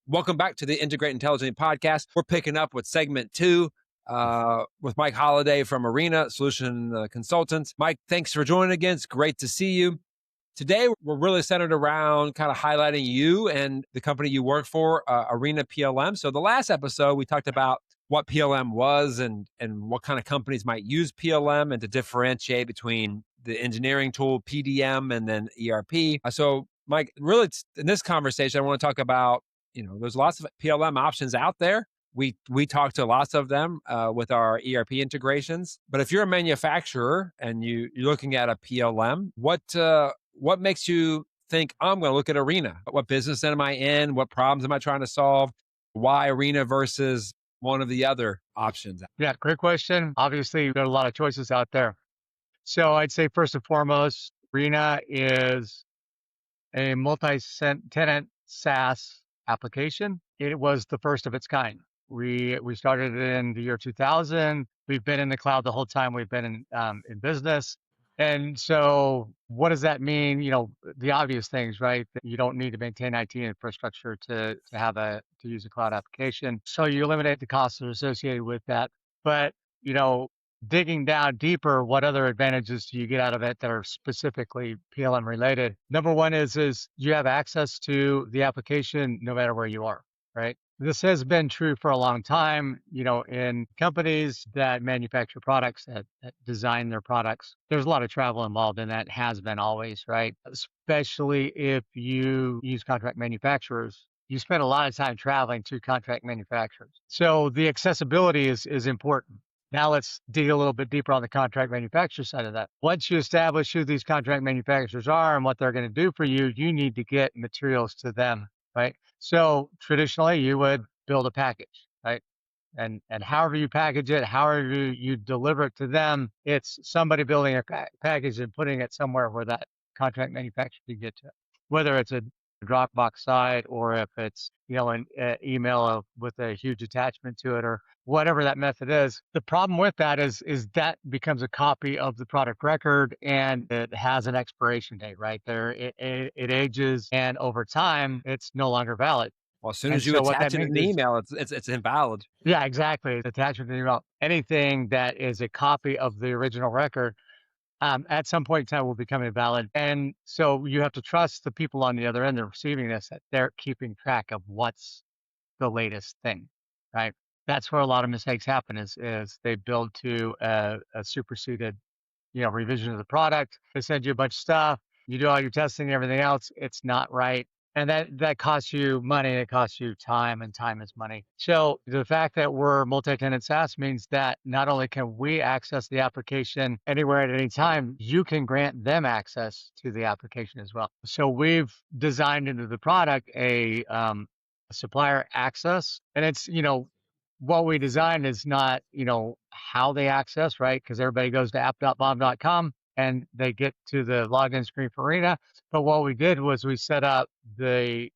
Welcome back to the Integrate Intelligently podcast. We're picking up with segment 2 with Mike Halliday from Arena Solution Consultants. Mike, thanks for joining again. It's great to see you. Today, we're really centered around kind of highlighting you and the company you work for, Arena PLM. So the last episode, we talked about what PLM was and what kind of companies might use PLM and to differentiate between the engineering tool, PDM, and then ERP. So Mike, really in this conversation, I want to talk about, there's lots of PLM options out there. We talk to lots of them with our ERP integrations. But if you're a manufacturer and you're looking at a PLM, what makes you think, I'm going to look at Arena? What business am I in? What problems am I trying to solve? Why Arena versus one of the other options? Yeah, great question. Obviously, there are a lot of choices out there. So I'd say first and foremost, Arena is a multi-tenant SaaS application. It was the first of its kind. We started it in the year 2000. We've been in the cloud the whole time we've been in business. And so what does that mean? The obvious things, right? That you don't need to maintain IT infrastructure to use a cloud application. So you eliminate the costs that are associated with that. But, digging down deeper, what other advantages do you get out of it that are specifically PLM related? Number one is you have access to the application no matter where you are, right? This has been true for a long time, in companies that manufacture products, that design their products. There's a lot of travel involved in that, has been always, right? Especially if you use contract manufacturers. You spend a lot of time traveling to contract manufacturers. So the accessibility is important. Now let's dig a little bit deeper on the contract manufacturer side of that. Once you establish who these contract manufacturers are and what they're going to do for you, you need to get materials to them, right? So traditionally, you would build a package, right? And however you package it, however you deliver it to them, it's somebody building a package and putting it somewhere where that contract manufacturer can get to it. Whether it's a Dropbox site or if it's an email with a huge attachment to it or whatever that method is. The problem with that is that becomes a copy of the product record and it has an expiration date right there. It ages and over time it's no longer valid. Well, as soon as you attach it in an email, it's invalid. Yeah, exactly. Attachment to email. Anything that is a copy of the original record at some point in time will become invalid. And so you have to trust the people on the other end that are receiving this, that they're keeping track of what's the latest thing, right? That's where a lot of mistakes happen is they build to a superseded, revision of the product. They send you a bunch of stuff. You do all your testing and everything else. It's not right. And that costs you money, it costs you time, and time is money. So the fact that we're multi-tenant SaaS means that not only can we access the application anywhere at any time, you can grant them access to the application as well. So we've designed into the product a supplier access, and it's, what we designed is not, how they access, right? Because everybody goes to app.bomb.com and they get to the login screen for Arena. But what we did was we set up the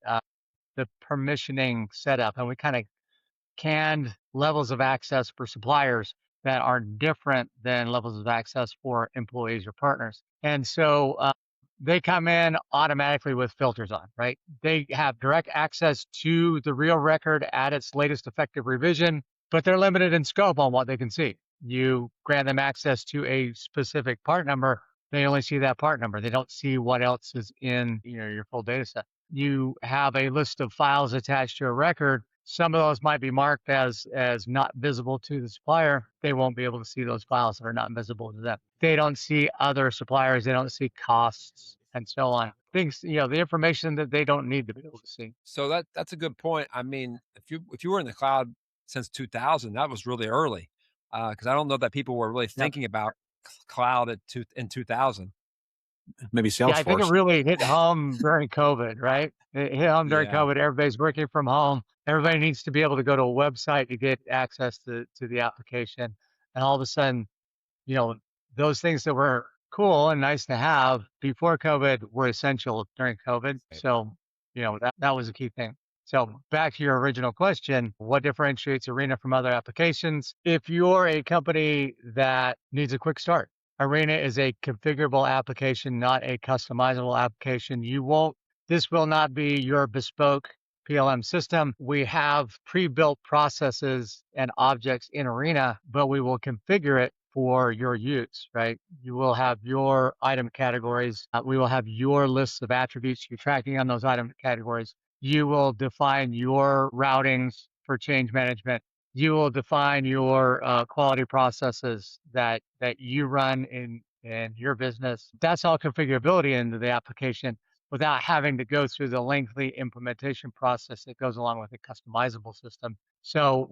permissioning setup, and we kind of canned levels of access for suppliers that are different than levels of access for employees or partners. And so they come in automatically with filters on, right? They have direct access to the real record at its latest effective revision, but they're limited in scope on what they can see. You grant them access to a specific part number, they only see that part number. They don't see what else is in your full data set. You have a list of files attached to a record. Some of those might be marked as not visible to the supplier. They won't be able to see those files that are not visible to them. They don't see other suppliers. They don't see costs and so on. Things, the information that they don't need to be able to see. So that's a good point. I mean, if you were in the cloud since 2000, that was really early. Because I don't know that people were really thinking about cloud in 2000. Maybe Salesforce. Yeah, I think it really hit home during COVID, right? It hit home during COVID. Everybody's working from home. Everybody needs to be able to go to a website to get access to the application. And all of a sudden, those things that were cool and nice to have before COVID were essential during COVID. So, that was a key thing. So back to your original question, what differentiates Arena from other applications? If you're a company that needs a quick start, Arena is a configurable application, not a customizable application. This will not be your bespoke PLM system, we have pre-built processes and objects in Arena, but we will configure it for your use, right? You will have your item categories. We will have your lists of attributes you're tracking on those item categories. You will define your routings for change management. You will define your quality processes that you run in your business. That's all configurability into the application without having to go through the lengthy implementation process that goes along with a customizable system. So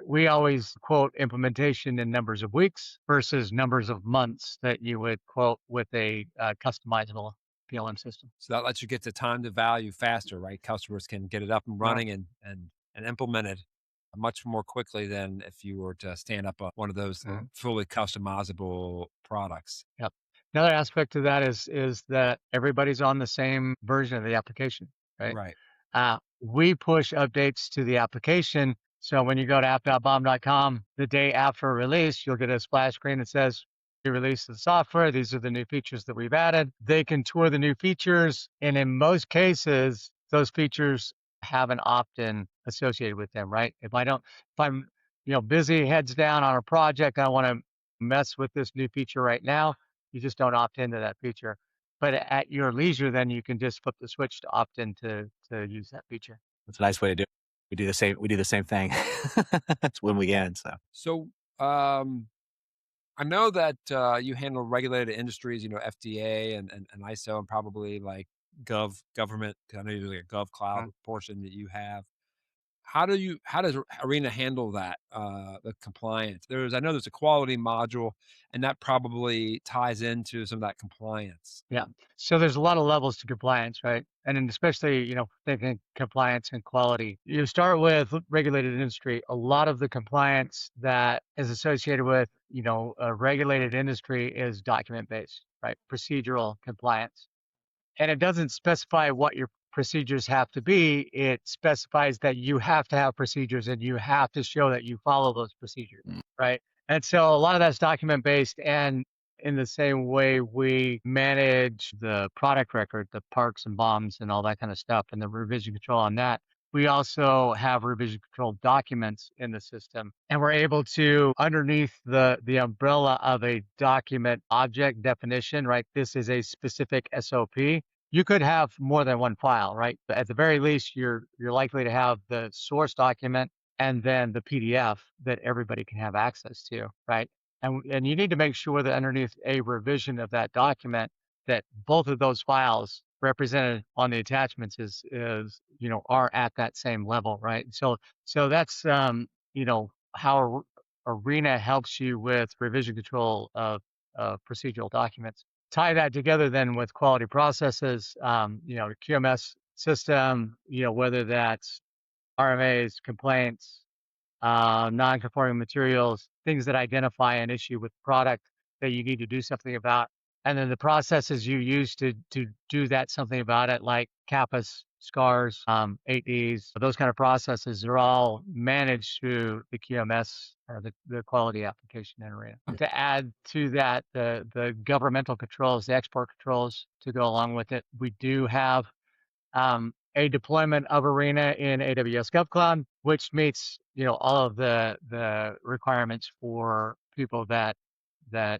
we always quote implementation in numbers of weeks versus numbers of months that you would quote with a customizable PLM system. So that lets you get to time to value faster, right? Customers can get it up and running and implement it much more quickly than if you were to stand up one of those fully customizable products. Yep. Another aspect to that is that everybody's on the same version of the application, right? Right. We push updates to the application. So when you go to app.bomb.com, the day after release, you'll get a splash screen that says, we released the software. These are the new features that we've added. They can tour the new features. And in most cases, those features have an opt-in associated with them, right? If I'm busy, heads down on a project, I want to mess with this new feature right now, you just don't opt into that feature. But at your leisure, then you can just flip the switch to opt in to use that feature. That's a nice way to do it. We do the same thing. That's when we end. So I know that you handle regulated industries, FDA and ISO, and probably like government. 'Cause I know you're like a GovCloud portion that you have. How does Arena handle that, the compliance? I know there's a quality module, and that probably ties into some of that compliance. Yeah. So there's a lot of levels to compliance, right? And then especially, thinking compliance and quality. You start with regulated industry. A lot of the compliance that is associated with, a regulated industry is document based, right? Procedural compliance. And it doesn't specify what your procedures have to be. It specifies that you have to have procedures and you have to show that you follow those procedures, right? And so a lot of that's document based. And in the same way we manage the product record, the parks and bombs and all that kind of stuff, and the revision control on that, we also have revision control documents in the system. And we're able to, underneath the umbrella of a document object definition, right? This is a specific SOP. You could have more than one file, right? But at the very least, you're likely to have the source document and then the PDF that everybody can have access to, right? And you need to make sure that underneath a revision of that document, that both of those files represented on the attachments are at that same level, right? So that's how Arena helps you with revision control of procedural documents. Tie that together then with quality processes, the QMS system, whether that's RMAs, complaints, non-conforming materials, things that identify an issue with product that you need to do something about. And then the processes you use to do that something about it, like CAPAs, SCARs, 8Ds, those kind of processes are all managed through the QMS or the quality application in Arena. To add to that, the governmental controls, the export controls to go along with it, we do have a deployment of Arena in AWS GovCloud, which meets all of the requirements for people that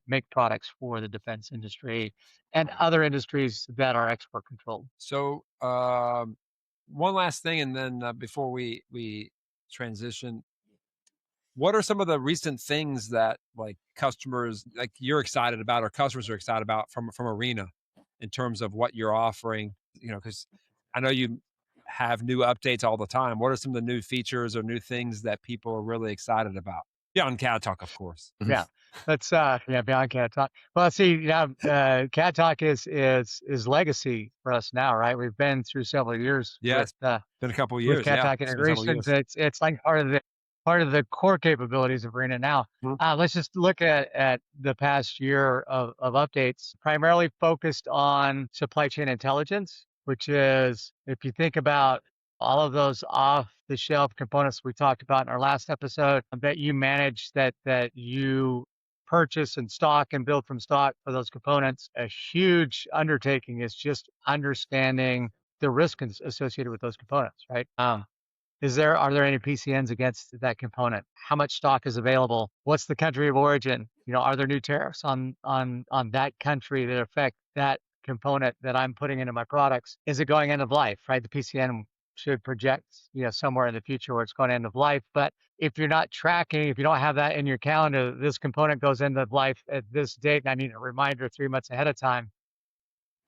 make products for the defense industry and other industries that are export controlled. So one last thing, and then before we transition, what are some of the recent things that like customers, like you're excited about, or customers are excited about from Arena in terms of what you're offering? Because I know you have new updates all the time. What are some of the new features or new things that people are really excited about? Beyond CADTALK, of course. Yeah, let's beyond CADTALK. Well, see, CADTALK is legacy for us now, right? We've been through several years. Yeah, with, it's been a couple of years. with CADTALK integrations. It's like part of the core capabilities of Arena now. Let's just look at the past year of updates, primarily focused on supply chain intelligence, which is, if you think about all of those off-the-shelf components we talked about in our last episode that you manage, that you purchase and stock and build from stock for those components, a huge undertaking is just understanding the risk associated with those components, right? Are there any PCNs against that component? How much stock is available? What's the country of origin? Are there new tariffs on that country that affect that component that I'm putting into my products? Is it going end of life, right? The PCN should project, somewhere in the future where it's going end of life. But if you're not tracking, if you don't have that in your calendar, this component goes end of life at this date, and I need a reminder 3 months ahead of time.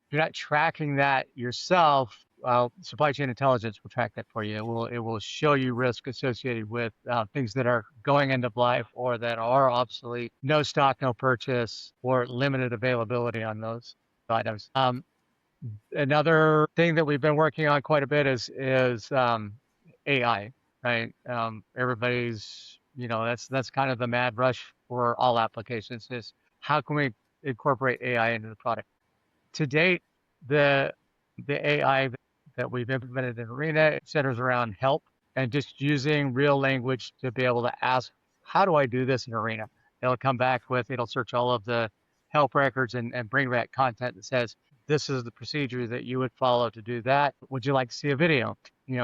If you're not tracking that yourself, well, supply chain intelligence will track that for you. It will show you risk associated with things that are going end of life or that are obsolete, no stock, no purchase, or limited availability on those items. Another thing that we've been working on quite a bit is AI, right? Everybody's, that's kind of the mad rush for all applications is how can we incorporate AI into the product? To date, the AI that we've implemented in Arena centers around help and just using real language to be able to ask, how do I do this in Arena? It'll search all of the help records and bring back content that says, this is the procedure that you would follow to do that. Would you like to see a video?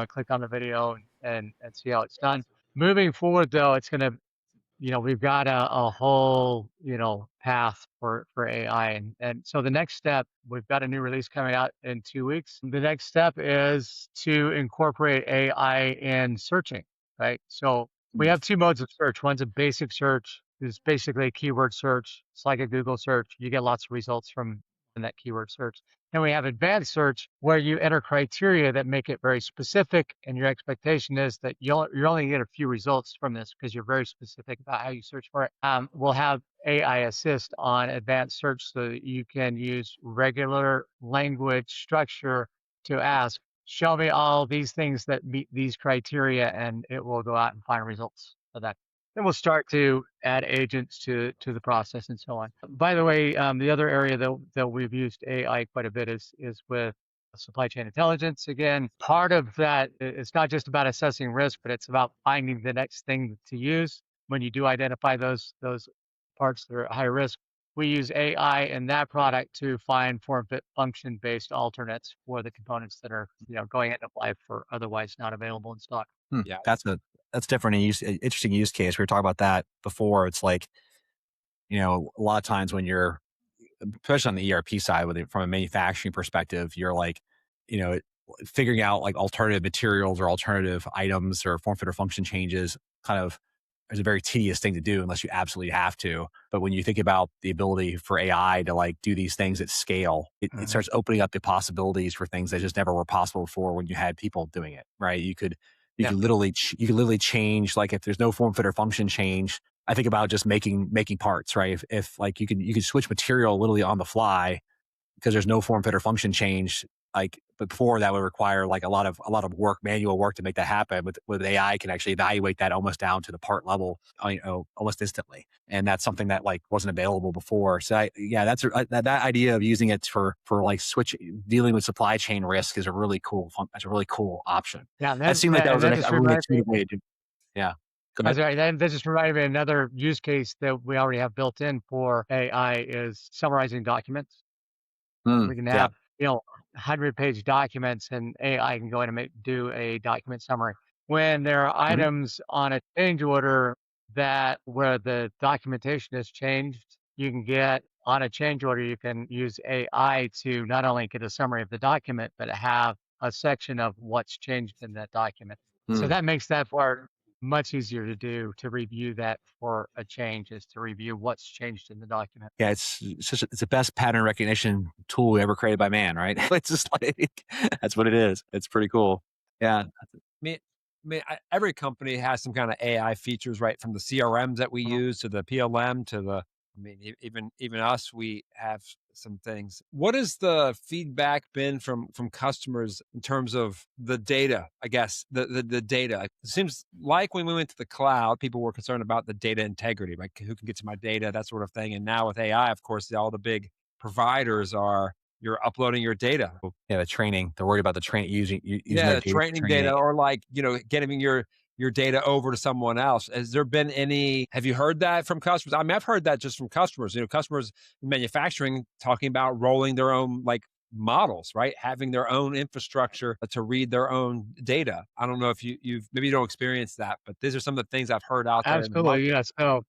Click on the video and see how it's done. Moving forward, though, it's going to we've got a whole, path for AI. And so the next step, we've got a new release coming out in 2 weeks. The next step is to incorporate AI in searching, right? So we have 2 modes of search. One's a basic search, is basically a keyword search. It's like a Google search. You get lots of results from that keyword search. Then we have advanced search where you enter criteria that make it very specific, and your expectation is that you're only get a few results from this because you're very specific about how you search for it. We'll have AI assist on advanced search so that you can use regular language structure to ask, show me all these things that meet these criteria, and it will go out and find results for that. Then we'll start to add agents to the process and so on. By the way, the other area that we've used AI quite a bit is with supply chain intelligence. Again, part of that, it's not just about assessing risk, but it's about finding the next thing to use. When you do identify those parts that are high risk, we use AI in that product to find form fit function based alternates for the components that are going end of life or otherwise not available in stock. Yeah. That's different. Interesting use case. We were talking about that before. It's like, a lot of times when you're, especially on the ERP side, from a manufacturing perspective, you're like, figuring out like alternative materials or alternative items or form fit or function changes kind of is a very tedious thing to do unless you absolutely have to. But when you think about the ability for AI to like do these things at scale, it starts opening up the possibilities for things that just never were possible before when you had people doing it, right? You could literally change, like if there's no form fit or function change, I think about just making parts, right? If like you could switch material literally on the fly because there's no form fit or function change. But before that would require like a lot of work, manual work to make that happen. With AI, can actually evaluate that almost down to the part level, almost instantly. And that's something that like wasn't available before. So that idea of using it for like dealing with supply chain risk is a really cool. That's a really cool option. Yeah, that seemed like that was a really intuitive way to do. Yeah. That's right. That just reminded me of another use case that we already have built in for AI is summarizing documents. We can have 100-page documents, and AI can go in and do a document summary. When there are items on a change order where the documentation has changed, you can get on a change order, you can use AI to not only get a summary of the document, but have a section of what's changed in that document. So that makes that part much easier to do, to review that for a change, is to review what's changed in the document. Yeah, it's the best pattern recognition tool ever created by man, right? It's just like, that's what it is. It's pretty cool. Yeah. Every company has some kind of AI features, right? From the CRMs that we use to the PLM to the, even us, we have some things. What has the feedback been from customers in terms of the data? I guess the data. It seems like when we went to the cloud, people were concerned about the data integrity, like who can get to my data, that sort of thing. And now with AI, of course, all the big providers you're uploading your data. Yeah, the training. They're worried about the using the training data, or like getting your data over to someone else. Has there been any? Have you heard that from customers? I've heard that just from customers. Customers in manufacturing talking about rolling their own like models, right? Having their own infrastructure to read their own data. I don't know if you've maybe you don't experience that, but these are some of the things I've heard out there in the Absolutely, market. yes. So,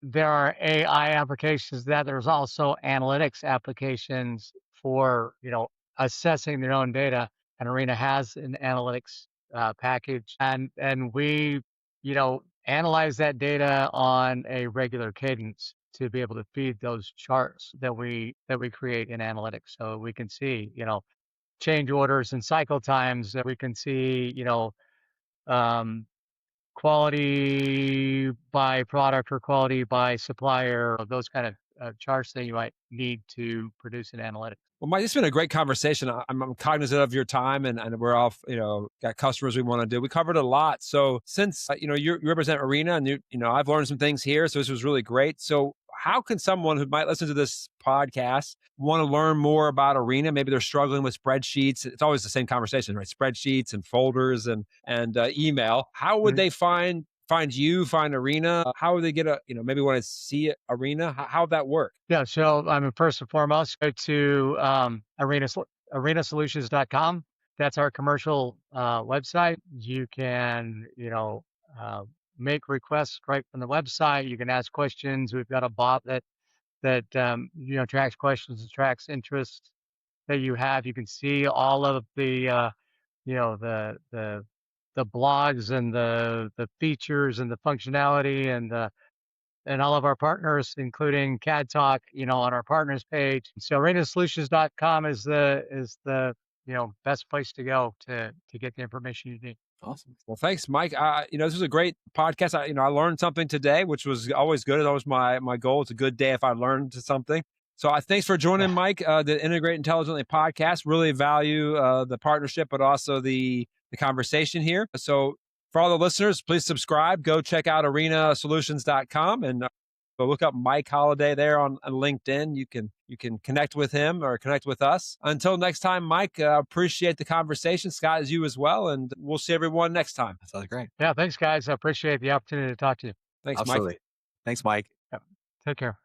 there are AI applications that there's also analytics applications for, assessing their own data. And Arena has an analytics package, and we, analyze that data on a regular cadence to be able to feed those charts that we create in analytics, so we can see, change orders and cycle times. That we can see, um, quality by product or quality by supplier, or those kind of charts that you might need to produce an analytics. Well, Mike, this has been a great conversation. I'm cognizant of your time, and we're all, got customers we want to do. We covered a lot. So since, you represent Arena, and I've learned some things here. So this was really great. So how can someone who might listen to this podcast want to learn more about Arena? Maybe they're struggling with spreadsheets. It's always the same conversation, right? Spreadsheets and folders and email. How would Mhm. they find Arena? How would they get maybe want to see Arena? How would that work? Yeah, so I mean, first and foremost, go to arenasolutions.com. That's our commercial website. You can, make requests right from the website. You can ask questions. We've got a bot that tracks questions and tracks interests that you have. You can see all of the you know the blogs and the features and the functionality and all of our partners, including CADTALK, on our partners page. So arenasolutions.com is the best place to go to get the information you need. Awesome. Well, thanks, Mike. This was a great podcast. I learned something today, which was always good. It's always my goal. It's a good day if I learned something. So thanks for joining, Yeah. Mike. The Integrate Intelligently podcast. Really value the partnership, but also the conversation here. So for all the listeners, please subscribe. Go check out arenasolutions.com and go look up Mike Halliday there on LinkedIn. You can connect with him or connect with us. Until next time, Mike, appreciate the conversation. Scott, as you as well. And we'll see everyone next time. That sounds great. Yeah. Thanks, guys. I appreciate the opportunity to talk to you. Thanks, Mike. Absolutely. Thanks, Mike. Yep. Take care.